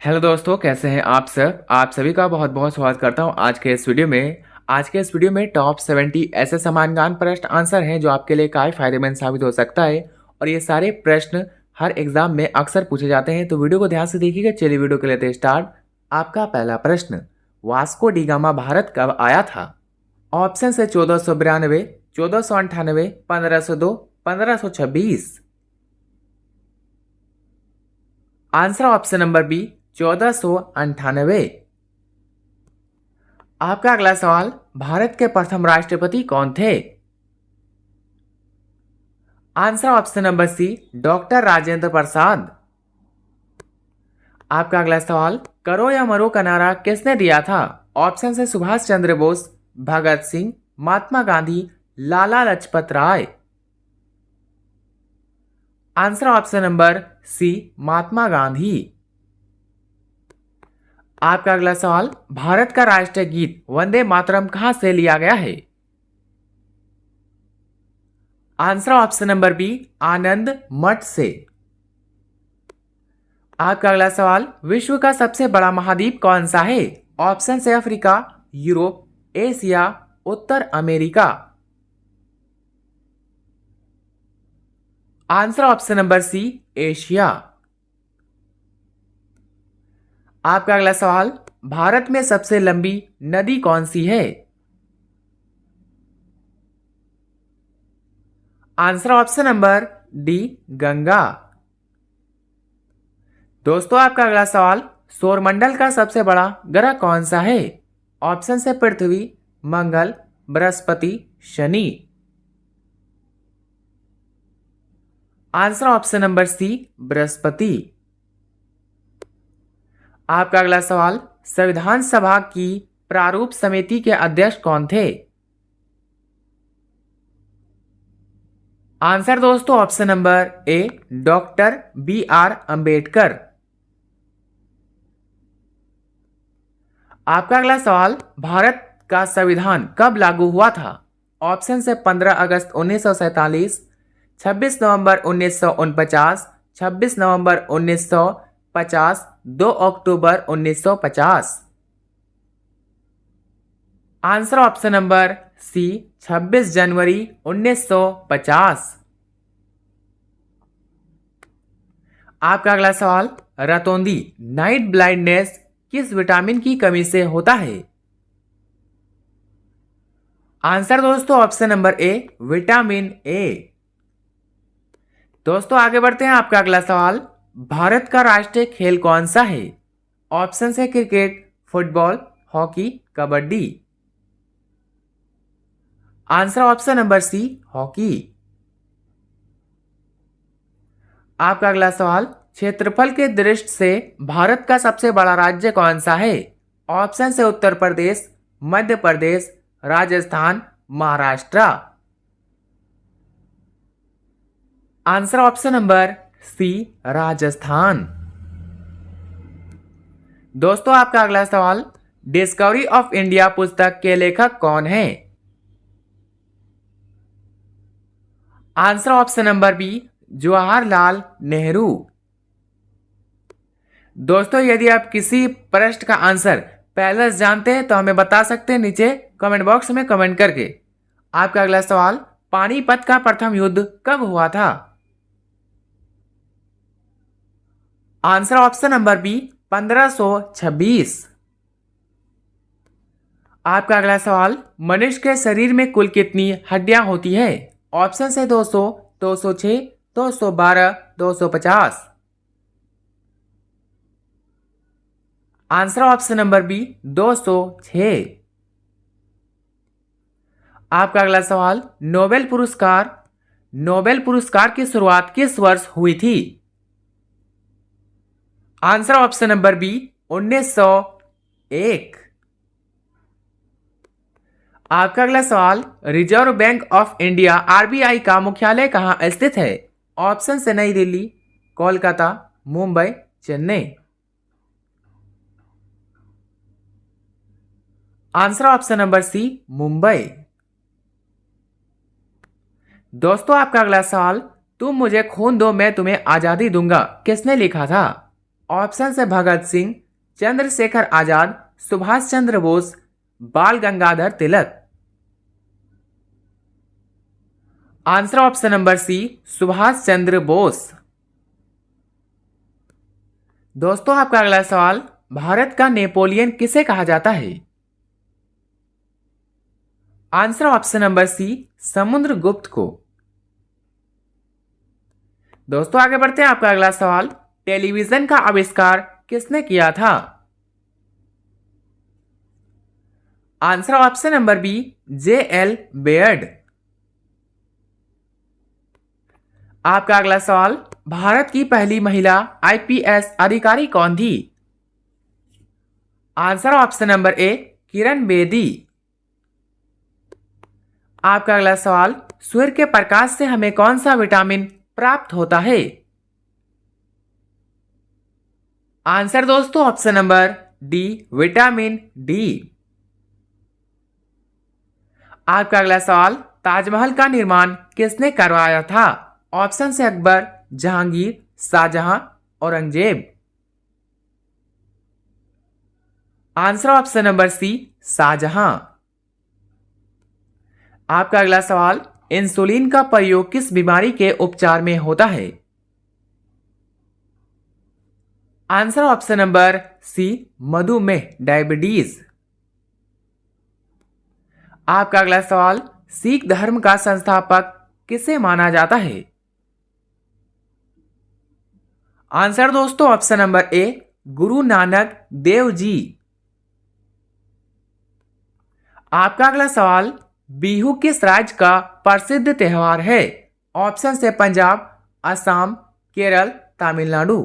Hello दोस्तों, कैसे हैं आप सब। आप सभी का बहुत बहुत स्वागत करता हूं आज के इस वीडियो में टॉप 70 ऐसे समानगान प्रश्न आंसर हैं जो आपके लिए काफ़ी फायदेमंद साबित हो सकता है। और ये सारे प्रश्न हर एग्जाम में अक्सर पूछे जाते हैं, तो वीडियो को ध्यान से देखिएगा। चलिए वीडियो को लेते हैं स्टार्ट। आपका पहला प्रश्न, वास्को डी गामा भारत कब आया था? ऑप्शन है 1492, 1498, 1502, 1526। Answer option number B 1498। आपका अगला सवाल, भारत के प्रथम राष्ट्रपति कौन थे? Answer option number C doctor Rajendra Prasad. आपका अगला सवाल, करो या मरो का नारा किसने दिया था? ऑप्शन है Subhash Chandra Bose, Bhagat Singh, Mahatma Gandhi, Lala Lajpat Rai. Answer option number सी महात्मा गांधी। आपका अगला सवाल, भारत का राष्ट्रीय गीत वंदे मातरम कहां से लिया गया है? आंसर ऑप्शन नंबर बी आनंद मठ से। आपका अगला सवाल, विश्व का सबसे बड़ा महाद्वीप कौन सा है? ऑप्शन है अफ्रीका, यूरोप, एशिया, उत्तर America. Answer option number C Asia. आपका अगला सवाल, भारत में सबसे लंबी नदी कौन सी है? Answer option number D Ganga. दोस्तों आपका अगला सवाल, सौरमंडल का सबसे बड़ा ग्रह कौन सा है? ऑप्शन है Prithvi, Mangal, Brihaspati, Shani. Answer option number C Brihaspati. आपका अगला सवाल, संविधान सभा की प्रारूप समिति के अध्यक्ष कौन थे? आंसर दोस्तों option number A doctor B R Ambedkar. आपका अगला सवाल, भारत का संविधान कब लागू हुआ था? ऑप्शन है 15 अगस्त 1947, 26 नवंबर 1949, 26 नवंबर 1950, 2 अक्टूबर 1950। आंसर ऑप्शन नंबर सी 26 जनवरी 1950। आपका अगला सवाल, रतौंधी नाइट ब्लाइंडनेस किस विटामिन की कमी से होता है? आंसर दोस्तों option number A vitamin A. दोस्तों आगे बढ़ते हैं। आपका अगला सवाल, भारत का राष्ट्रीय खेल कौन सा है? ऑप्शन है cricket, football, hockey, kabaddi. Answer option number C hockey. आपका अगला सवाल, क्षेत्रफल के दृष्टि से भारत का सबसे बड़ा राज्य कौन सा है? ऑप्शन है Uttar Pradesh, Madhya Pradesh, Rajasthan, Maharashtra. Answer option number C Rajasthan. दोस्तों आपका अगला सवाल, डिस्कवरी ऑफ इंडिया पुस्तक के लेखक कौन है? Answer option number B Jawaharlal Nehru. दोस्तों यदि आप किसी प्रश्न का आंसर पहले से जानते हैं तो हमें बता सकते हैं नीचे कमेंट बॉक्स में कमेंट करके। आपका अगला सवाल, पानीपत का प्रथम युद्ध कब हुआ था? Answer option number B 1526। आपका अगला सवाल, मनुष्य के शरीर में कुल कितनी हड्डियां होती है? ऑप्शन है 200, 206, 212, 250। Answer option number B 206। आपका अगला सवाल, नोबेल पुरस्कार की शुरुआत किस वर्ष हुई थी? Answer option number B 1901। आपका अगला सवाल, reserve bank of India RBI का मुख्यालय कहां स्थित है? ऑप्शन है New Delhi, Kolkata, Mumbai, Chennai. Answer option number C Mumbai. दोस्तों आपका अगला सवाल, तुम मुझे खून दो मैं तुम्हें आजादी दूंगा किसने लिखा था? ऑप्शन से Bhagat Singh, Chandrashekhar Azad, Subhash Chandra Bose, Bal Gangadhar Tilak. Answer option number C, Subhash Chandra Bose. दोस्तों आपका अगला सवाल, भारत का नेपोलियन किसे कहा जाता है? Answer option number C, Samudragupta को। दोस्तों आगे बढ़ते हैं, आपका अगला सवाल, टेलीविजन का आविष्कार किसने किया था? Answer option number B, J.L. Baird. आपका अगला सवाल, भारत की पहली महिला IPS अधिकारी कौन थी? आंसर ऑप्शन नंबर ए, किरण बेदी। आपका अगला सवाल, सूर्य के प्रकाश से हमें कौन सा विटामिन प्राप्त होता है? आंसर दोस्तों option number D, vitamin D. आपका अगला सवाल, ताजमहल का निर्माण किसने करवाया था? ऑप्शन से Akbar, Jahangir, Shahjahan, Aurangzeb. Answer option number C, Shahjahan. आपका अगला सवाल, इंसुलिन का प्रयोग किस बीमारी के उपचार में होता है? आंसर ऑप्शन नंबर सी, मधुमेह, डायबिटीज। आपका अगला सवाल, सिख धर्म का संस्थापक किसे माना जाता है? आंसर दोस्तों ऑप्शन नंबर ए, गुरु नानक देव जी। आपका अगला सवाल, बिहू किस राज्य का प्रसिद्ध त्योहार है? ऑप्शन से Punjab, Assam, Kerala, Tamil Nadu.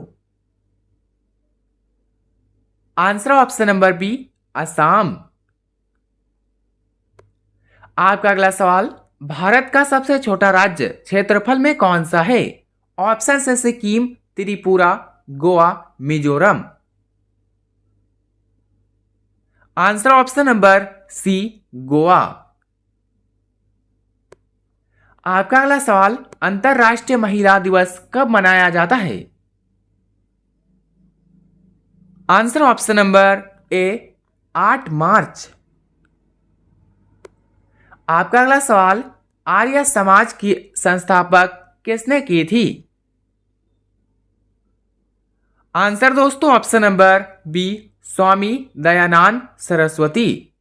Answer option number B, Assam. आपका अगला सवाल, भारत का सबसे छोटा राज्य क्षेत्रफल में कौन सा है? ऑप्शन से Sikkim, Tripura, Goa, Mizoram. Answer option number C, Goa. आपका अगला सवाल, अंतरराष्ट्रीय महिला दिवस कब मनाया जाता है? आंसर ऑप्शन नंबर ए, 8 मार्च। आपका अगला सवाल, आर्य समाज की संस्थापक किसने की थी? आंसर दोस्तों option number B, Swami Dayanand Saraswati.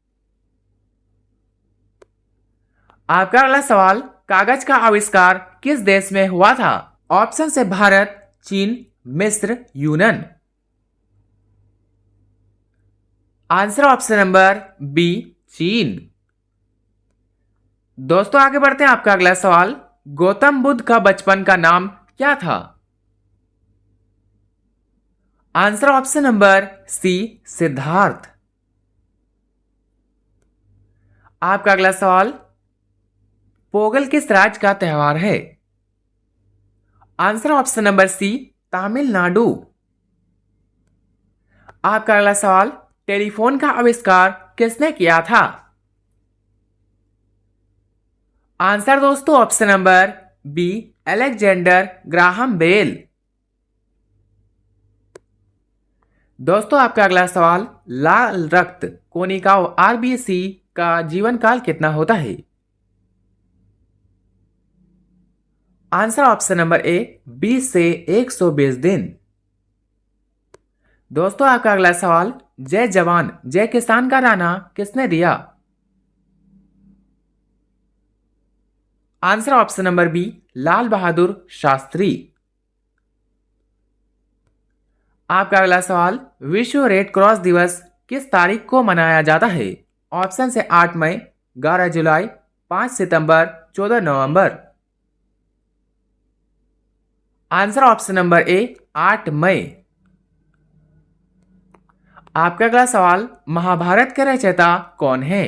आपका अगला सवाल, कागज का आविष्कार किस देश में हुआ था? ऑप्शन से भारत, चीन, मिस्र, यूनान। आंसर ऑप्शन नंबर बी, चीन। दोस्तों आगे बढ़ते हैं, आपका अगला सवाल, गौतम बुद्ध का बचपन का नाम क्या था? आंसर ऑप्शन नंबर सी, सिद्धार्थ। आपका अगला सवाल, पोंगल किस राज्य का त्योहार है? आंसर ऑप्शन नंबर सी, तमिलनाडु। आपका अगला सवाल, टेलीफोन का आविष्कार किसने किया था? आंसर दोस्तों option number B, Alexander Graham Bell. दोस्तों आपका अगला सवाल, लाल रक्त कोशिकाओं RBC का जीवन काल कितना होता है? आंसर ऑप्शन नंबर ए, 20 से 120 दिन। दोस्तों आपका अगला सवाल, जय जवान जय किसान का नारा किसने दिया? Answer option number B, Lal Bahadur Shastri. आपका अगला सवाल, विश्व रेड क्रॉस दिवस किस तारीख को मनाया जाता है? ऑप्शन से 8 मई, 11 जुलाई, 5 सितंबर, 14 नवंबर। आंसर ऑप्शन नंबर ए, 8 मई। आपका अगला सवाल, महाभारत के रचयिता कौन है?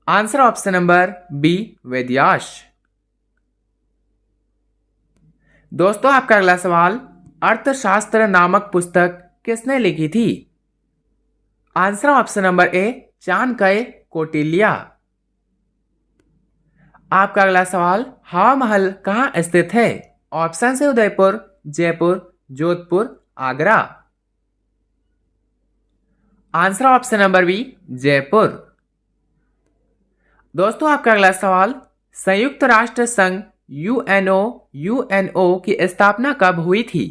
Answer option number B, Vedvyas. दोस्तों आपका अगला सवाल, अर्थशास्त्र नामक पुस्तक किसने लिखी थी? आंसर ऑप्शन नंबर ए, चाणक्य कौटिल्य। आपका अगला सवाल, हवा महल कहाँ स्थित है? ऑप्शन से Udaipur, Jaipur, Jodhpur, Agra. Answer option number B, Jaipur. दोस्तों आपका अगला सवाल, संयुक्त राष्ट्र संघ यूएनओ की स्थापना कब हुई थी?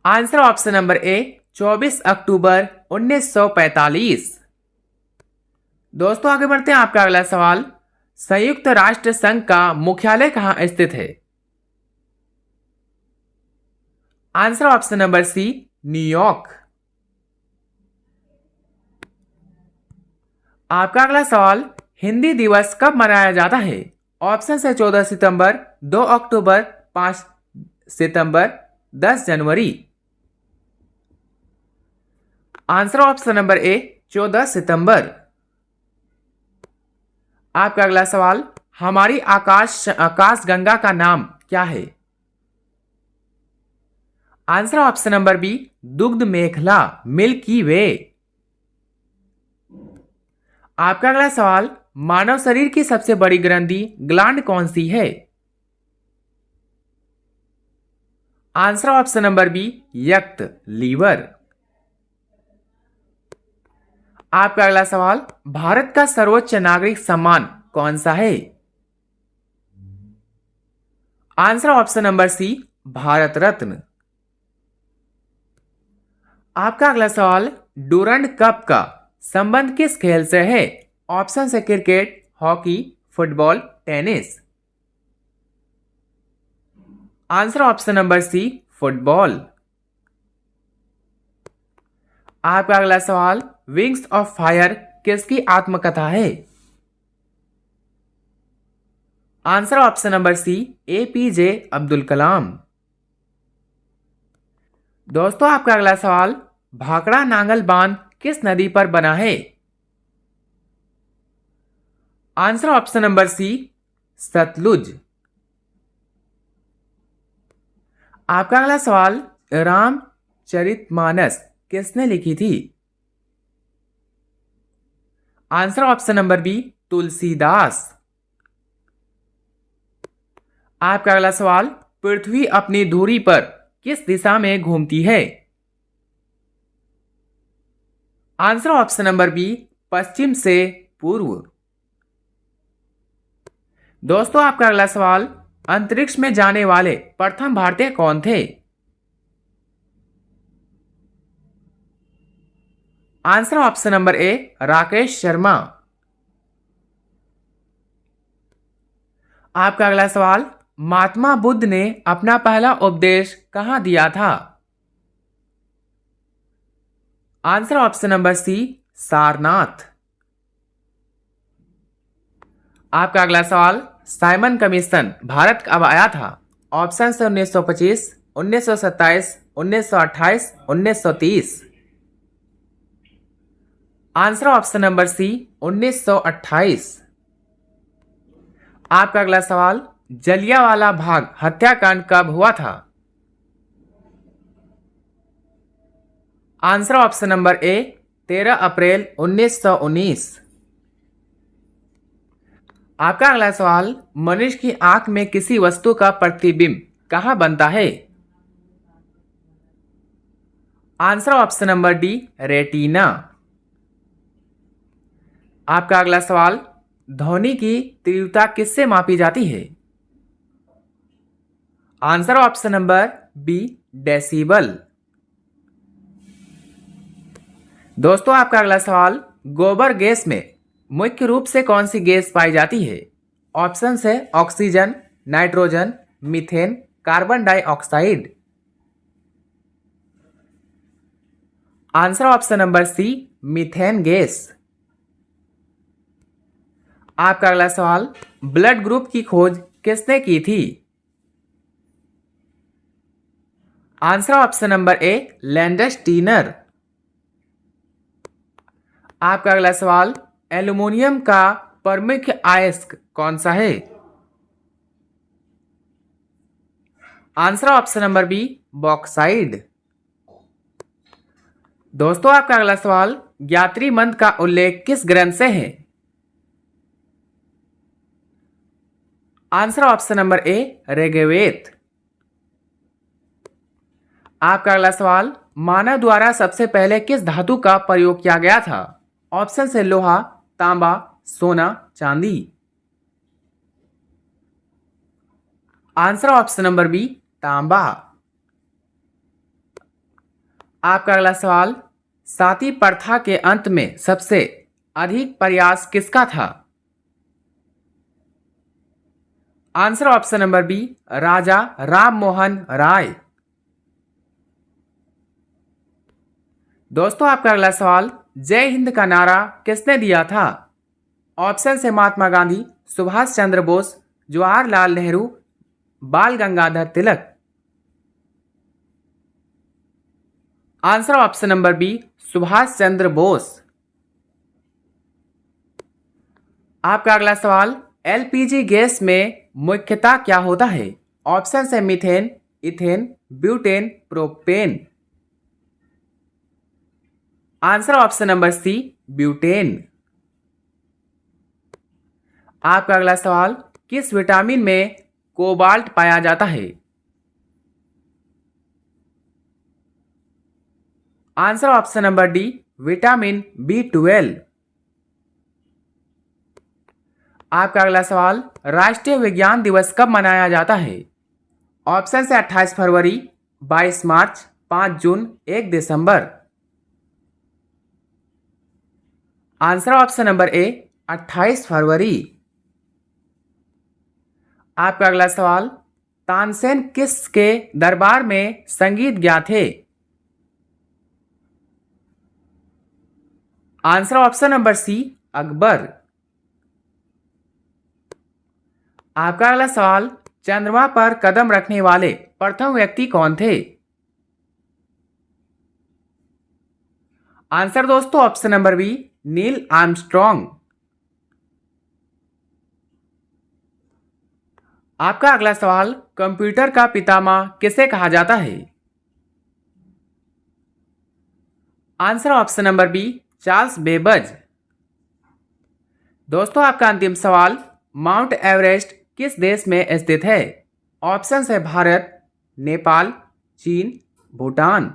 आंसर ऑप्शन नंबर ए, 24 अक्टूबर 1945। दोस्तों आगे बढ़ते हैं, आपका अगला सवाल, संयुक्त राष्ट्र संघ का मुख्यालय कहां स्थित है? Answer option number C, New York. आपका अगला सवाल, हिंदी दिवस कब मनाया जाता है? ऑप्शन है 14 सितंबर, 2 अक्टूबर, 5 सितंबर, 10 जनवरी। आंसर ऑप्शन नंबर ए, 14 सितंबर। आपका अगला सवाल, हमारी आकाश गंगा का नाम क्या है? आंसर ऑप्शन नंबर बी, दुग्ध मेखला, मिल्की वे। आपका अगला सवाल, मानव शरीर की सबसे बड़ी ग्रंथि ग्लैंड कौन सी है? आंसर ऑप्शन नंबर बी, यकृत, लीवर। आपका अगला सवाल, भारत का सर्वोच्च नागरिक सम्मान कौन सा है? Answer option number C, Bharat Ratna. आपका अगला सवाल, डूरंड कप का संबंध किस खेल से है? ऑप्शन है cricket, hockey, football, tennis. Answer option number C, football. आपका अगला सवाल, विंग्स ऑफ फायर किसकी आत्मकथा है? Answer option number C, APJ Abdul Kalam. दोस्तों आपका अगला सवाल, भाखड़ा नांगल बांध किस नदी पर बना है? Answer option number C, Sutlej. आपका अगला सवाल, रामचरितमानस किसने लिखी थी? Answer option number B, Tulsidas. आपका अगला सवाल, पृथ्वी अपनी धुरी पर किस दिशा में घूमती है? आंसर ऑप्शन नंबर बी, पश्चिम से पूर्व। दोस्तों आपका अगला सवाल, अंतरिक्ष में जाने वाले प्रथम भारतीय कौन थे? आंसर ऑप्शन नंबर ए, राकेश शर्मा। आपका अगला सवाल, महात्मा बुद्ध ने अपना पहला उपदेश कहां दिया था? Answer option number C, Sarnath. आपका अगला सवाल, साइमन कमीशन भारत कब आया था? ऑप्शन है 1925, 1927, 1928, 1930। Answer option number C, 1928। आपका अगला सवाल, जलियांवाला बाग हत्याकांड कब हुआ था? आंसर ऑप्शन नंबर ए, 13 अप्रैल 1919। आपका अगला सवाल, मनुष्य की आंख में किसी वस्तु का प्रतिबिंब कहां बनता है? Answer option number D, retina. आपका अगला सवाल, ध्वनि की तीव्रता किससे मापी जाती है? Answer option number B, decibel. दोस्तों आपका अगला सवाल, गोबर गैस में मुख्य रूप से कौन सी गैस पाई जाती है? ऑप्शन है oxygen, nitrogen, methane, carbon dioxide. Answer option number C, methane gas. आपका अगला सवाल, ब्लड ग्रुप की खोज किसने की थी? आंसर ऑप्शन नंबर ए, लैंडस्टीनर। आपका अगला सवाल, एल्युमिनियम का प्रमुख अयस्क कौन सा है? Answer option number B, bauxite. दोस्तों आपका अगला सवाल, ज्ञात्री मंत्र का उल्लेख किस ग्रंथ से है? Answer option number A, Rigveda. आपका अगला सवाल, मानव द्वारा सबसे पहले किस धातु का प्रयोग किया गया था? ऑप्शन है लोहा, तांबा, सोना, चांदी। आंसर ऑप्शन नंबर बी, तांबा। आपका अगला सवाल, साती प्रथा के अंत में सबसे अधिक प्रयास किसका था? आंसर ऑप्शन नंबर बी, राजा राम मोहन राय। दोस्तों आपका अगला सवाल, जय हिंद का नारा किसने दिया था? ऑप्शन है Mahatma Gandhi, Subhash Chandra Bose, Jawaharlal Nehru, Bal Gangadhar Tilak. Answer option number B, Subhash Chandra Bose. आपका अगला सवाल, एलपीजी गैस में मुख्यतः क्या होता है? ऑप्शन है methane, ethane, butane, propane. Answer option number C, butane. आपका अगला सवाल, किस विटामिन में कोबाल्ट पाया जाता है? Answer option number D, vitamin B12। आपका अगला सवाल, राष्ट्रीय विज्ञान दिवस कब मनाया जाता है? ऑप्शन है 28 फरवरी, 22 मार्च, 5 जून, 1 दिसंबर। आंसर ऑप्शन नंबर ए, 28 फरवरी। आपका अगला सवाल, तानसेन किसके दरबार में संगीत ज्ञ थे? Answer option number C, Akbar. आपका अगला सवाल, चंद्रमा पर कदम रखने वाले प्रथम व्यक्ति कौन थे? आंसर दोस्तों option number B, Neil Armstrong. आपका अगला सवाल, कंप्यूटर का पितामह किसे कहा जाता है? Answer option number B, Charles Babbage. दोस्तों आपका अंतिम सवाल, माउंट एवरेस्ट किस देश में स्थित है? ऑप्शन है भारत, नेपाल, चीन, Bhutan.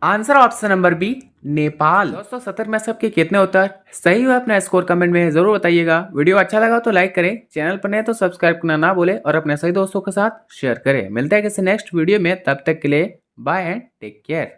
Answer option number B, Nepal. दोस्तों 70 में सबके कितने उत्तर सही हुए अपना स्कोर कमेंट में जरूर बताइएगा। वीडियो अच्छा लगा तो लाइक करें, चैनल पर नए तो सब्सक्राइब करना ना भूलें और अपने सही दोस्तों के साथ शेयर करें। मिलते हैं किसी नेक्स्ट वीडियो में, तब तक के लिए बाय एंड टेक केयर।